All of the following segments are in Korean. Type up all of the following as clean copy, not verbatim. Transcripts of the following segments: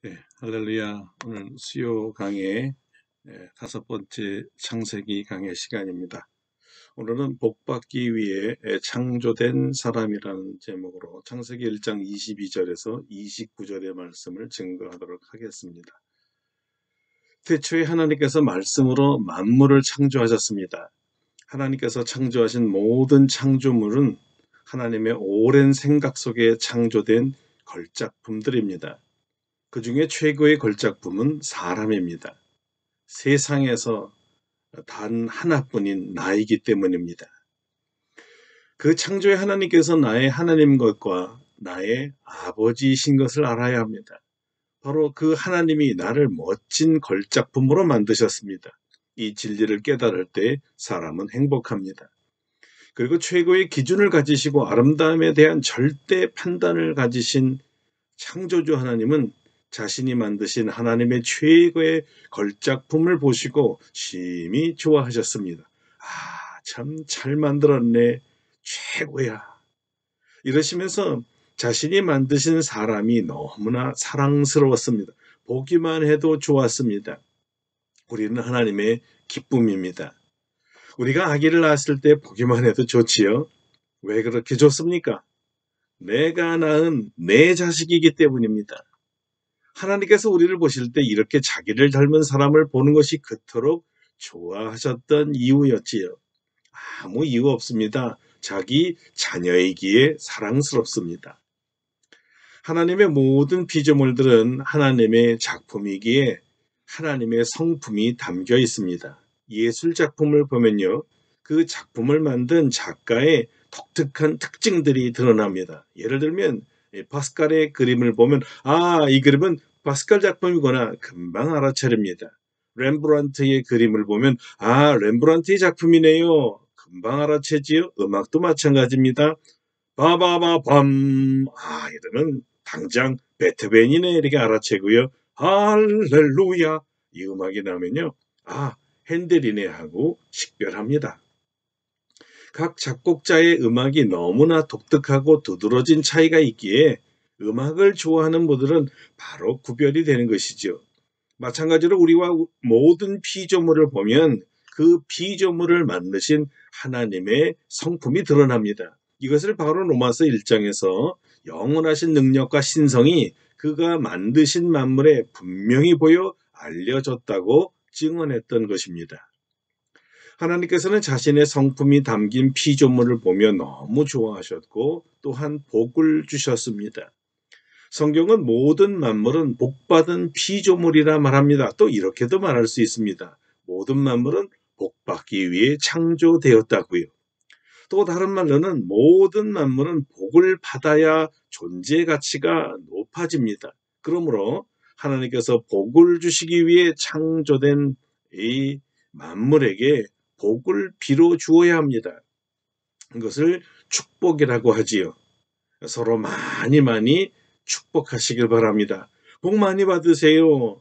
네, 할렐루야. 오늘 수요 강의 5번째 창세기 강의 시간입니다. 오늘은 복받기 위해 창조된 사람이라는 제목으로 창세기 1장 22절에서 29절의 말씀을 증거하도록 하겠습니다. 태초에 하나님께서 말씀으로 만물을 창조하셨습니다. 하나님께서 창조하신 모든 창조물은 하나님의 오랜 생각 속에 창조된 걸작품들입니다. 그 중에 최고의 걸작품은 사람입니다. 세상에서 단 하나뿐인 나이기 때문입니다. 그 창조의 하나님께서 나의 하나님 것과 나의 아버지이신 것을 알아야 합니다. 바로 그 하나님이 나를 멋진 걸작품으로 만드셨습니다. 이 진리를 깨달을 때 사람은 행복합니다. 그리고 최고의 기준을 가지시고 아름다움에 대한 절대 판단을 가지신 창조주 하나님은 자신이 만드신 하나님의 최고의 걸작품을 보시고 심히 좋아하셨습니다. 참 잘 만들었네. 최고야. 이러시면서 자신이 만드신 사람이 너무나 사랑스러웠습니다. 보기만 해도 좋았습니다. 우리는 하나님의 기쁨입니다. 우리가 아기를 낳았을 때 보기만 해도 좋지요. 왜 그렇게 좋습니까? 내가 낳은 내 자식이기 때문입니다. 하나님께서 우리를 보실 때 이렇게 자기를 닮은 사람을 보는 것이 그토록 좋아하셨던 이유였지요. 아무 이유 없습니다. 자기 자녀이기에 사랑스럽습니다. 하나님의 모든 피조물들은 하나님의 작품이기에 하나님의 성품이 담겨 있습니다. 예술 작품을 보면요, 그 작품을 만든 작가의 독특한 특징들이 드러납니다. 예를 들면 파스칼의 그림을 보면 이 그림은 파스칼 작품이구나 금방 알아차립니다. 렘브란트의 그림을 보면 렘브란트의 작품이네요. 금방 알아채지요. 음악도 마찬가지입니다. 바바바밤 이러면 당장 베토벤이네 이렇게 알아채고요. 할렐루야 이 음악이 나면요. 핸델이네 하고 식별합니다. 각 작곡자의 음악이 너무나 독특하고 두드러진 차이가 있기에 음악을 좋아하는 분들은 바로 구별이 되는 것이죠. 마찬가지로 우리와 모든 피조물을 보면 그 피조물을 만드신 하나님의 성품이 드러납니다. 이것을 바로 로마서 1장에서 영원하신 능력과 신성이 그가 만드신 만물에 분명히 보여 알려졌다고 증언했던 것입니다. 하나님께서는 자신의 성품이 담긴 피조물을 보며 너무 좋아하셨고 또한 복을 주셨습니다. 성경은 모든 만물은 복받은 피조물이라 말합니다. 또 이렇게도 말할 수 있습니다. 모든 만물은 복받기 위해 창조되었다고요. 또 다른 말로는 모든 만물은 복을 받아야 존재 가치가 높아집니다. 그러므로 하나님께서 복을 주시기 위해 창조된 이 만물에게 복을 빌어 주어야 합니다. 이것을 축복이라고 하지요. 서로 많이 축복하시길 바랍니다. 복 많이 받으세요.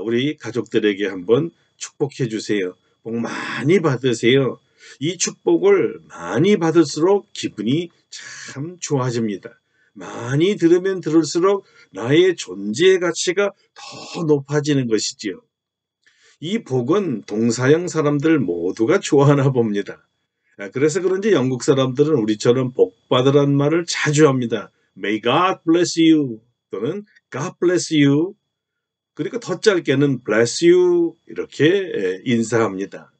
우리 가족들에게 한번 축복해 주세요. 복 많이 받으세요. 이 축복을 많이 받을수록 기분이 참 좋아집니다. 많이 들으면 들을수록 나의 존재의 가치가 더 높아지는 것이지요. 이 복은 동서양 사람들 모두가 좋아하나 봅니다. 그래서 그런지 영국 사람들은 우리처럼 복 받으란 말을 자주 합니다. May God bless you 또는 God bless you 그리고 더 짧게는 bless you 이렇게 인사합니다.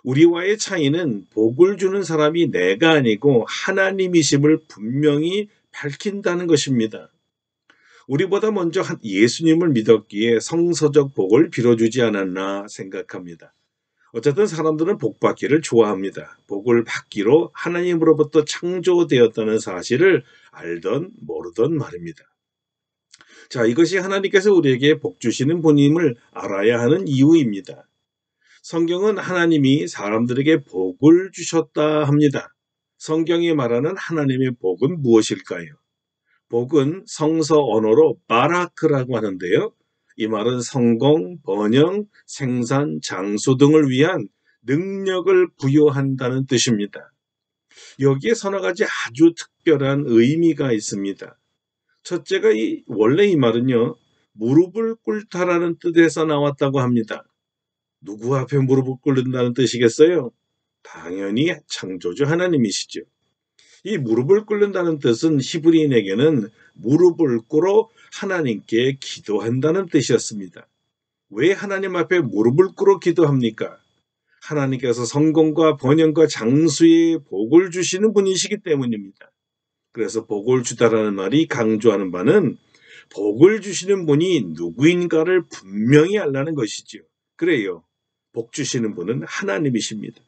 우리와의 차이는 복을 주는 사람이 내가 아니고 하나님이심을 분명히 밝힌다는 것입니다. 우리보다 먼저 예수님을 믿었기에 성서적 복을 빌어주지 않았나 생각합니다. 어쨌든 사람들은 복 받기를 좋아합니다. 복을 받기로 하나님으로부터 창조되었다는 사실을 알던 모르던 말입니다. 자, 이것이 하나님께서 우리에게 복 주시는 분임을 알아야 하는 이유입니다. 성경은 하나님이 사람들에게 복을 주셨다 합니다. 성경이 말하는 하나님의 복은 무엇일까요? 복은 성서 언어로 바라크라고 하는데요. 이 말은 성공, 번영, 생산, 장수 등을 위한 능력을 부여한다는 뜻입니다. 여기에 서너 가지 아주 특별한 의미가 있습니다. 첫째가 원래 이 말은요. 무릎을 꿇다라는 뜻에서 나왔다고 합니다. 누구 앞에 무릎을 꿇는다는 뜻이겠어요? 당연히 창조주 하나님이시죠. 이 무릎을 꿇는다는 뜻은 히브리인에게는 무릎을 꿇어 하나님께 기도한다는 뜻이었습니다. 왜 하나님 앞에 무릎을 꿇어 기도합니까? 하나님께서 성공과 번영과 장수의 복을 주시는 분이시기 때문입니다. 그래서 복을 주다라는 말이 강조하는 바는 복을 주시는 분이 누구인가를 분명히 알라는 것이지요. 그래요. 복 주시는 분은 하나님이십니다.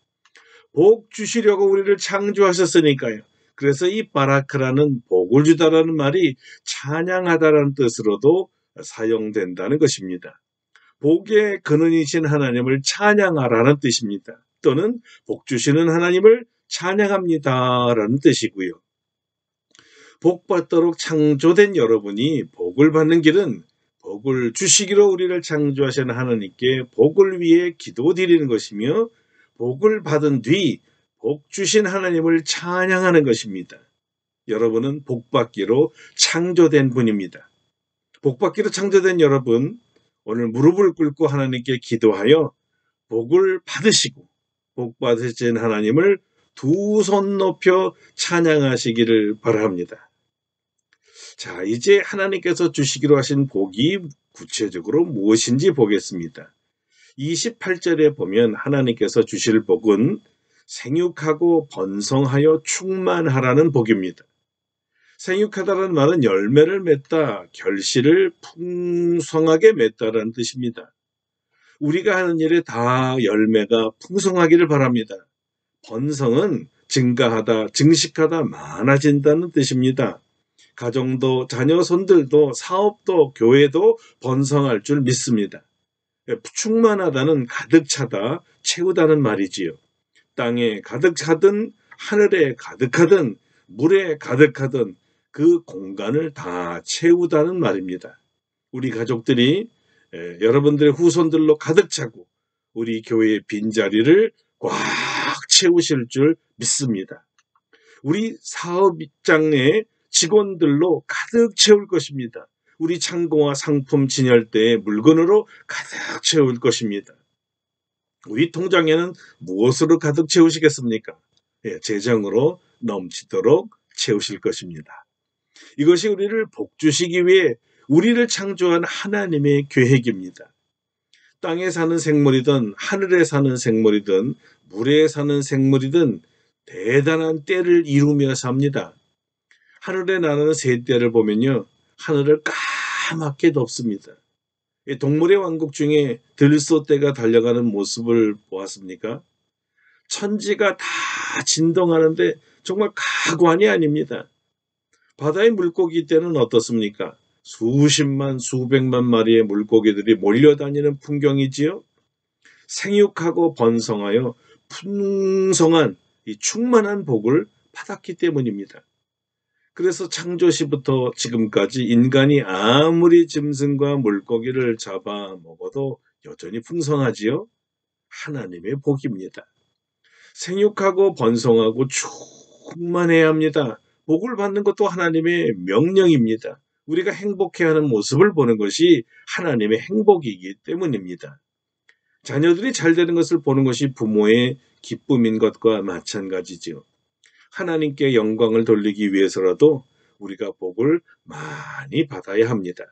복 주시려고 우리를 창조하셨으니까요. 그래서 이 바라크라는 복을 주다라는 말이 찬양하다라는 뜻으로도 사용된다는 것입니다. 복의 근원이신 하나님을 찬양하라는 뜻입니다. 또는 복 주시는 하나님을 찬양합니다라는 뜻이고요. 복 받도록 창조된 여러분이 복을 받는 길은 복을 주시기로 우리를 창조하신 하나님께 복을 위해 기도드리는 것이며 복을 받은 뒤 복 주신 하나님을 찬양하는 것입니다. 여러분은 복 받기로 창조된 분입니다. 복 받기로 창조된 여러분, 오늘 무릎을 꿇고 하나님께 기도하여 복을 받으시고 복 받으신 하나님을 두 손 높여 찬양하시기를 바랍니다. 자, 이제 하나님께서 주시기로 하신 복이 구체적으로 무엇인지 보겠습니다. 28절에 보면 하나님께서 주실 복은 생육하고 번성하여 충만하라는 복입니다. 생육하다는 말은 열매를 맺다, 결실을 풍성하게 맺다라는 뜻입니다. 우리가 하는 일에 다 열매가 풍성하기를 바랍니다. 번성은 증가하다, 증식하다, 많아진다는 뜻입니다. 가정도, 자녀 손들도, 사업도, 교회도 번성할 줄 믿습니다. 충만하다는 가득 차다, 채우다는 말이지요. 땅에 가득 차든 하늘에 가득하든 물에 가득하든 그 공간을 다 채우다는 말입니다. 우리 가족들이 여러분들의 후손들로 가득 차고 우리 교회의 빈자리를 꽉 채우실 줄 믿습니다. 우리 사업장의 직원들로 가득 채울 것입니다. 우리 창고와 상품 진열대의 물건으로 가득 채울 것입니다. 우리 통장에는 무엇으로 가득 채우시겠습니까? 재정으로 넘치도록 채우실 것입니다. 이것이 우리를 복주시기 위해 우리를 창조한 하나님의 계획입니다. 땅에 사는 생물이든 하늘에 사는 생물이든 물에 사는 생물이든 대단한 때를 이루며 삽니다. 하늘에 나는 새떼를 보면요, 하늘을 까맣게 덮습니다. 동물의 왕국 중에 들소떼가 달려가는 모습을 보았습니까? 천지가 다 진동하는데 정말 가관이 아닙니다. 바다의 물고기 떼는 어떻습니까? 수십만, 수백만 마리의 물고기들이 몰려다니는 풍경이지요. 생육하고 번성하여 풍성한 이 충만한 복을 받았기 때문입니다. 그래서 창조시부터 지금까지 인간이 아무리 짐승과 물고기를 잡아 먹어도 여전히 풍성하지요. 하나님의 복입니다. 생육하고 번성하고 충만해야 합니다. 복을 받는 것도 하나님의 명령입니다. 우리가 행복해하는 모습을 보는 것이 하나님의 행복이기 때문입니다. 자녀들이 잘 되는 것을 보는 것이 부모의 기쁨인 것과 마찬가지죠. 하나님께 영광을 돌리기 위해서라도 우리가 복을 많이 받아야 합니다.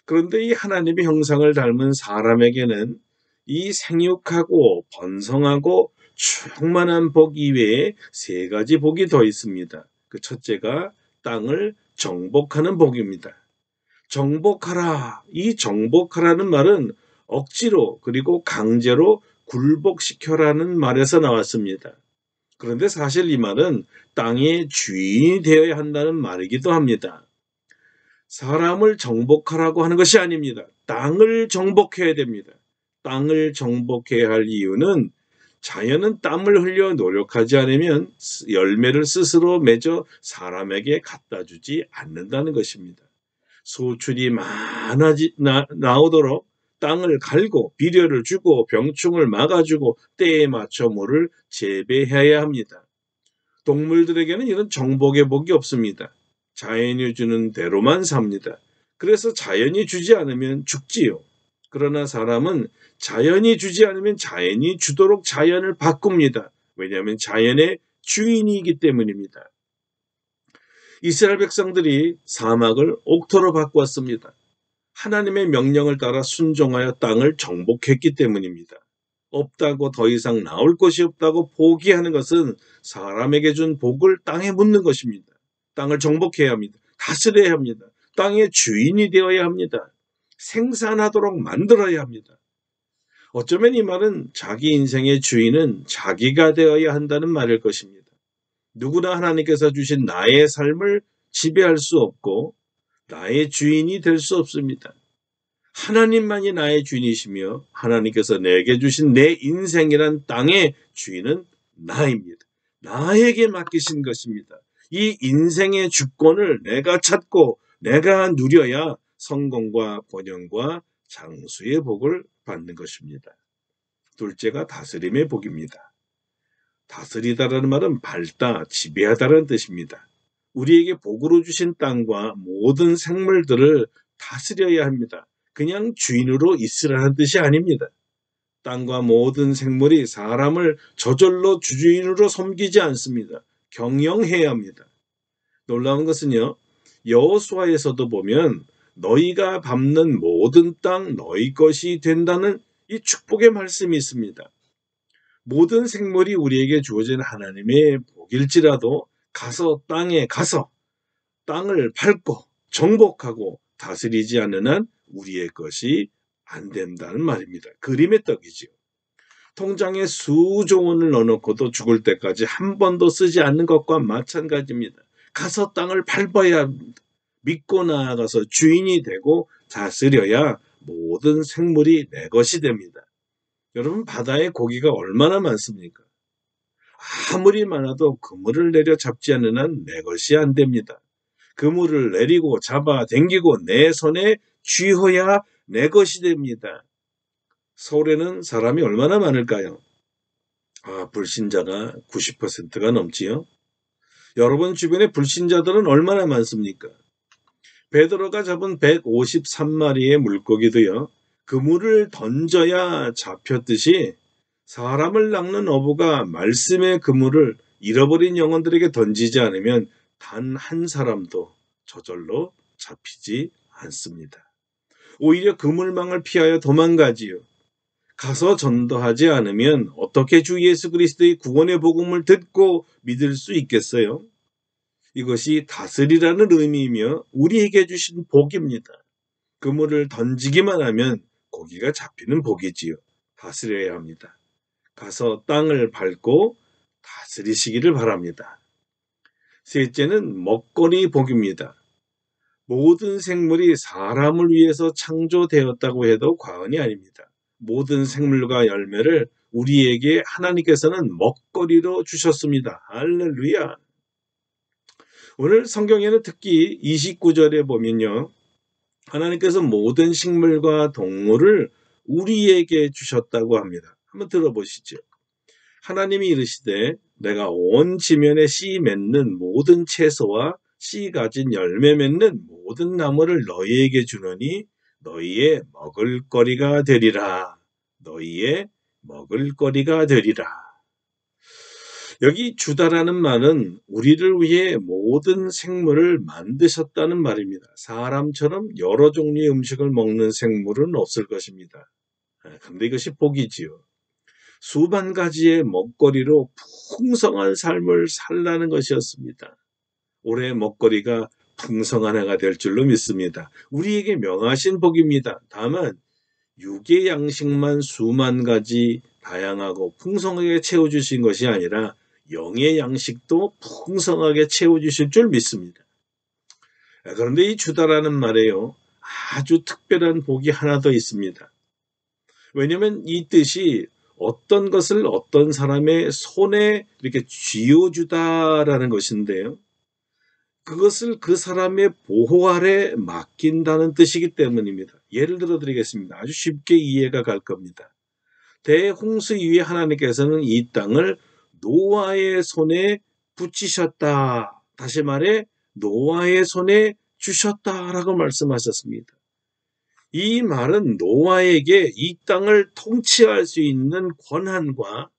그런데 이 하나님의 형상을 닮은 사람에게는 이 생육하고 번성하고 충만한 복 이외에 세 가지 복이 더 있습니다. 그 첫째가 땅을 정복하는 복입니다. 정복하라. 이 정복하라는 말은 억지로 그리고 강제로 굴복시켜라는 말에서 나왔습니다. 그런데 사실 이 말은 땅의 주인이 되어야 한다는 말이기도 합니다. 사람을 정복하라고 하는 것이 아닙니다. 땅을 정복해야 됩니다. 땅을 정복해야 할 이유는 자연은 땀을 흘려 노력하지 않으면 열매를 스스로 맺어 사람에게 갖다 주지 않는다는 것입니다. 소출이 나오도록 땅을 갈고 비료를 주고 병충을 막아주고 때에 맞춰 물을 재배해야 합니다. 동물들에게는 이런 정복의 복이 없습니다. 자연이 주는 대로만 삽니다. 그래서 자연이 주지 않으면 죽지요. 그러나 사람은 자연이 주지 않으면 자연이 주도록 자연을 바꿉니다. 왜냐하면 자연의 주인이기 때문입니다. 이스라엘 백성들이 사막을 옥토로 바꾸었습니다. 하나님의 명령을 따라 순종하여 땅을 정복했기 때문입니다. 없다고 더 이상 나올 것이 없다고 포기하는 것은 사람에게 준 복을 땅에 묻는 것입니다. 땅을 정복해야 합니다. 다스려야 합니다. 땅의 주인이 되어야 합니다. 생산하도록 만들어야 합니다. 어쩌면 이 말은 자기 인생의 주인은 자기가 되어야 한다는 말일 것입니다. 누구나 하나님께서 주신 나의 삶을 지배할 수 없고 나의 주인이 될 수 없습니다. 하나님만이 나의 주인이시며 하나님께서 내게 주신 내 인생이란 땅의 주인은 나입니다. 나에게 맡기신 것입니다. 이 인생의 주권을 내가 찾고 내가 누려야 성공과 번영과 장수의 복을 받는 것입니다. 둘째가 다스림의 복입니다. 다스리다라는 말은 밟다, 지배하다라는 뜻입니다. 우리에게 복으로 주신 땅과 모든 생물들을 다스려야 합니다. 그냥 주인으로 있으라는 뜻이 아닙니다. 땅과 모든 생물이 사람을 저절로 주주인으로 섬기지 않습니다. 경영해야 합니다. 놀라운 것은요, 여호수아에서도 보면 너희가 밟는 모든 땅 너희 것이 된다는 이 축복의 말씀이 있습니다. 모든 생물이 우리에게 주어진 하나님의 복일지라도 가서 땅에 가서 땅을 밟고 정복하고 다스리지 않는 한 우리의 것이 안 된다는 말입니다. 그림의 떡이지요. 통장에 수조 원을 넣어놓고도 죽을 때까지 한 번도 쓰지 않는 것과 마찬가지입니다. 가서 땅을 밟아야 합니다. 믿고 나아가서 주인이 되고 다스려야 모든 생물이 내 것이 됩니다. 여러분, 바다에 고기가 얼마나 많습니까? 아무리 많아도 그물을 내려 잡지 않는 한 내 것이 안 됩니다. 그물을 내리고 잡아 당기고 내 손에 쥐어야 내 것이 됩니다. 서울에는 사람이 얼마나 많을까요? 불신자가 90%가 넘지요. 여러분 주변에 불신자들은 얼마나 많습니까? 베드로가 잡은 153마리의 물고기도요, 그물을 던져야 잡혔듯이 사람을 낚는 어부가 말씀의 그물을 잃어버린 영혼들에게 던지지 않으면 단 한 사람도 저절로 잡히지 않습니다. 오히려 그물망을 피하여 도망가지요. 가서 전도하지 않으면 어떻게 주 예수 그리스도의 구원의 복음을 듣고 믿을 수 있겠어요? 이것이 다스리라는 의미이며 우리에게 주신 복입니다. 그물을 던지기만 하면 고기가 잡히는 복이지요. 다스려야 합니다. 가서 땅을 밟고 다스리시기를 바랍니다. 셋째는 먹거리 복입니다. 모든 생물이 사람을 위해서 창조되었다고 해도 과언이 아닙니다. 모든 생물과 열매를 우리에게 하나님께서는 먹거리로 주셨습니다. 할렐루야. 오늘 성경에는 특히 29절에 보면요, 하나님께서 모든 식물과 동물을 우리에게 주셨다고 합니다. 한번 들어보시죠. 하나님이 이르시되 내가 온 지면에 씨 맺는 모든 채소와 씨 가진 열매 맺는 모든 나무를 너희에게 주노니 너희의 먹을거리가 되리라. 너희의 먹을거리가 되리라. 여기 주다라는 말은 우리를 위해 모든 생물을 만드셨다는 말입니다. 사람처럼 여러 종류의 음식을 먹는 생물은 없을 것입니다. 그런데 이것이 복이지요. 수만 가지의 먹거리로 풍성한 삶을 살라는 것이었습니다. 올해 먹거리가 풍성한 해가 될 줄로 믿습니다. 우리에게 명하신 복입니다. 다만 육의 양식만 수만 가지 다양하고 풍성하게 채워주신 것이 아니라 영의 양식도 풍성하게 채워주실 줄 믿습니다. 그런데 이 주다라는 말에요, 아주 특별한 복이 하나 더 있습니다. 왜냐하면 이 뜻이 어떤 것을 어떤 사람의 손에 이렇게 쥐어주다라는 것인데요, 그것을 그 사람의 보호 아래 맡긴다는 뜻이기 때문입니다. 예를 들어 드리겠습니다. 아주 쉽게 이해가 갈 겁니다. 대홍수 이후에 하나님께서는 이 땅을 노아의 손에 붙이셨다. 다시 말해 노아의 손에 주셨다라고 말씀하셨습니다. 이 말은 노아에게 이 땅을 통치할 수 있는 권한과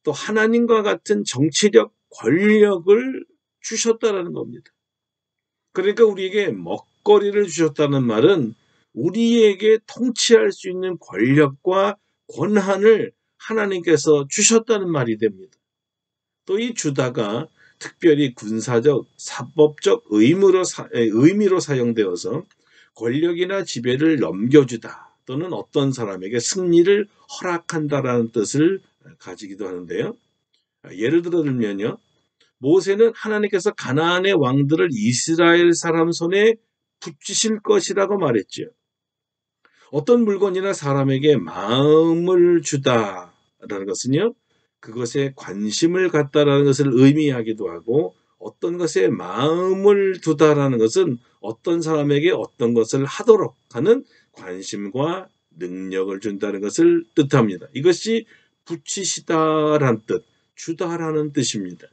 또 하나님과 같은 정치력 권력을 주셨다라는 겁니다. 그러니까 우리에게 먹거리를 주셨다는 말은 우리에게 통치할 수 있는 권력과 권한을 하나님께서 주셨다는 말이 됩니다. 또 이 주다가 특별히 군사적, 사법적 의미로 사용되어서 권력이나 지배를 넘겨주다 또는 어떤 사람에게 승리를 허락한다라는 뜻을 가지기도 하는데요. 예를 들면요. 모세는 하나님께서 가나안의 왕들을 이스라엘 사람 손에 붙이실 것이라고 말했죠. 어떤 물건이나 사람에게 마음을 주다라는 것은요. 그것에 관심을 갖다라는 것을 의미하기도 하고 어떤 것에 마음을 두다라는 것은 어떤 사람에게 어떤 것을 하도록 하는 관심과 능력을 준다는 것을 뜻합니다. 이것이 붙이시다라는 뜻, 주다라는 뜻입니다.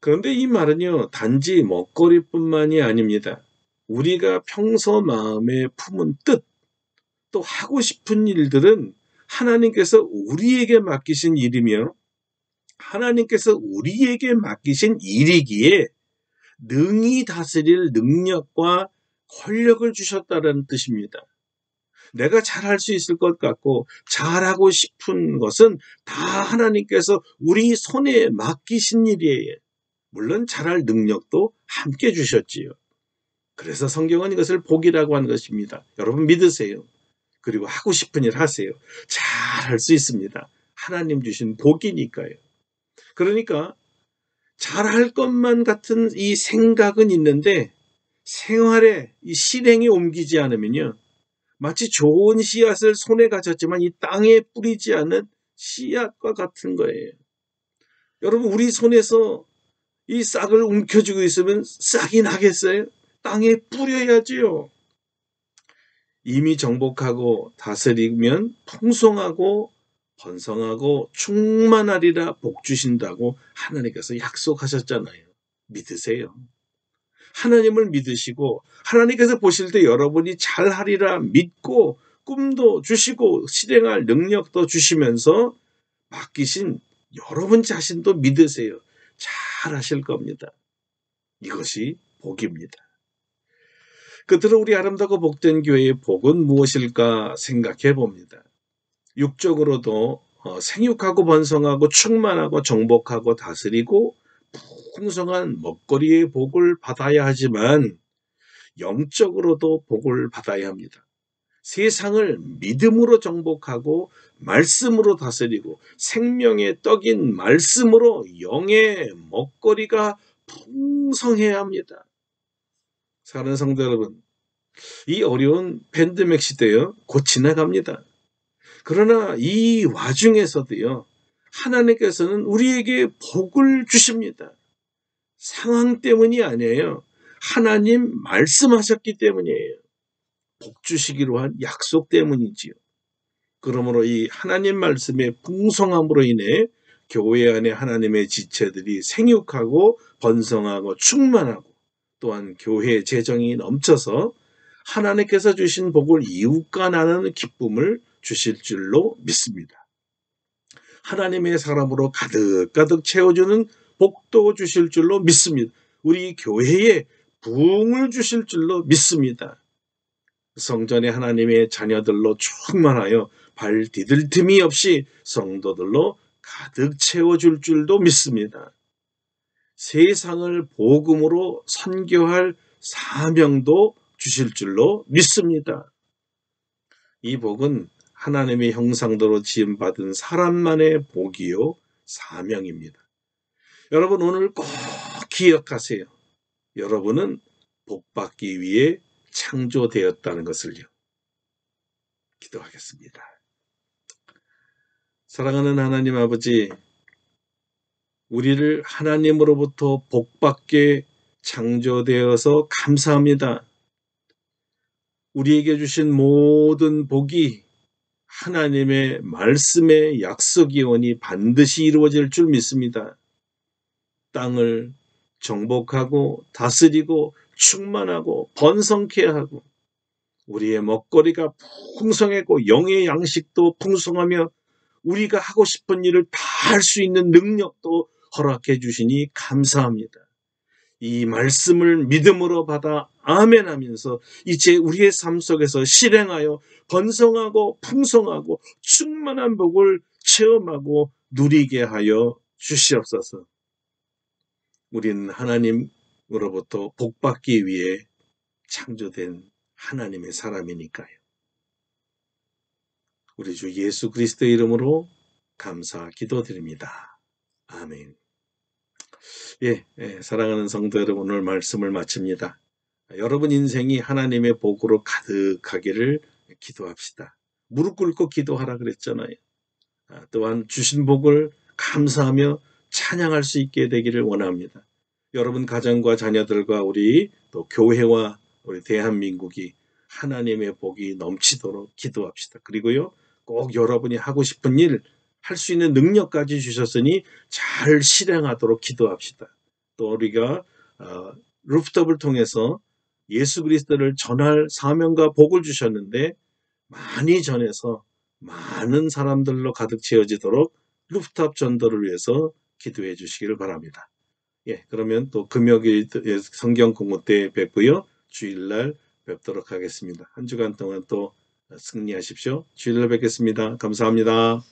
그런데 이 말은요, 단지 먹거리뿐만이 아닙니다. 우리가 평소 마음에 품은 뜻, 또 하고 싶은 일들은 하나님께서 우리에게 맡기신 일이며 하나님께서 우리에게 맡기신 일이기에 능히 다스릴 능력과 권력을 주셨다는 뜻입니다. 내가 잘할 수 있을 것 같고 잘하고 싶은 것은 다 하나님께서 우리 손에 맡기신 일이에요. 물론 잘할 능력도 함께 주셨지요. 그래서 성경은 이것을 복이라고 하는 것입니다. 여러분 믿으세요. 그리고 하고 싶은 일 하세요. 잘할 수 있습니다. 하나님 주신 복이니까요. 그러니까 잘할 것만 같은 이 생각은 있는데 생활에 이 실행에 옮기지 않으면요. 마치 좋은 씨앗을 손에 가졌지만 이 땅에 뿌리지 않은 씨앗과 같은 거예요. 여러분 우리 손에서 이 싹을 움켜쥐고 있으면 싹이 나겠어요? 땅에 뿌려야지요. 이미 정복하고 다스리면 풍성하고 번성하고 충만하리라 복 주신다고 하나님께서 약속하셨잖아요. 믿으세요. 하나님을 믿으시고 하나님께서 보실 때 여러분이 잘하리라 믿고 꿈도 주시고 실행할 능력도 주시면서 맡기신 여러분 자신도 믿으세요. 잘하실 겁니다. 이것이 복입니다. 끝으로 우리 아름다고 복된 교회의 복은 무엇일까 생각해 봅니다. 육적으로도 생육하고 번성하고 충만하고 정복하고 다스리고 풍성한 먹거리의 복을 받아야 하지만 영적으로도 복을 받아야 합니다. 세상을 믿음으로 정복하고 말씀으로 다스리고 생명의 떡인 말씀으로 영의 먹거리가 풍성해야 합니다. 사랑하는 성도 여러분, 이 어려운 팬데믹 시대요, 곧 지나갑니다. 그러나 이 와중에서도요, 하나님께서는 우리에게 복을 주십니다. 상황 때문이 아니에요. 하나님 말씀하셨기 때문이에요. 복 주시기로 한 약속 때문이지요. 그러므로 이 하나님 말씀의 풍성함으로 인해 교회 안에 하나님의 지체들이 생육하고 번성하고 충만하고 또한 교회 재정이 넘쳐서 하나님께서 주신 복을 이웃과 나누는 기쁨을 주실 줄로 믿습니다. 하나님의 사람으로 가득가득 채워주는 복도 주실 줄로 믿습니다. 우리 교회에 부흥을 주실 줄로 믿습니다. 성전에 하나님의 자녀들로 충만하여 발 디딜 틈이 없이 성도들로 가득 채워줄 줄도 믿습니다. 세상을 복음으로 선교할 사명도 주실 줄로 믿습니다. 이 복은 하나님의 형상대로 지음받은 사람만의 복이요 사명입니다. 여러분 오늘 꼭 기억하세요. 여러분은 복받기 위해 창조되었다는 것을요. 기도하겠습니다. 사랑하는 하나님 아버지, 우리를 하나님으로부터 복받게 창조되어서 감사합니다. 우리에게 주신 모든 복이 하나님의 말씀의 약속이오니 반드시 이루어질 줄 믿습니다. 땅을 정복하고 다스리고 충만하고 번성케 하고 우리의 먹거리가 풍성하고 영의 양식도 풍성하며 우리가 하고 싶은 일을 다 할 수 있는 능력도 허락해 주시니 감사합니다. 이 말씀을 믿음으로 받아 아멘 하면서 이제 우리의 삶 속에서 실행하여 번성하고 풍성하고 충만한 복을 체험하고 누리게 하여 주시옵소서. 우리는 하나님으로부터 복받기 위해 창조된 하나님의 사람이니까요. 우리 주 예수 그리스도의 이름으로 감사 기도드립니다. 아멘. 사랑하는 성도 여러분, 오늘 말씀을 마칩니다. 여러분 인생이 하나님의 복으로 가득하기를 기도합시다. 무릎 꿇고 기도하라 그랬잖아요. 또한 주신 복을 감사하며 찬양할 수 있게 되기를 원합니다. 여러분 가정과 자녀들과 우리 또 교회와 우리 대한민국이 하나님의 복이 넘치도록 기도합시다. 그리고요, 꼭 여러분이 하고 싶은 일, 할 수 있는 능력까지 주셨으니 잘 실행하도록 기도합시다. 또 우리가 루프톱을 통해서 예수 그리스도를 전할 사명과 복을 주셨는데 많이 전해서 많은 사람들로 가득 채워지도록 루프탑 전도를 위해서 기도해 주시기를 바랍니다. 그러면 또 금요일 성경 공부 때 뵙고요. 주일날 뵙도록 하겠습니다. 한 주간 동안 또 승리하십시오. 주일날 뵙겠습니다. 감사합니다.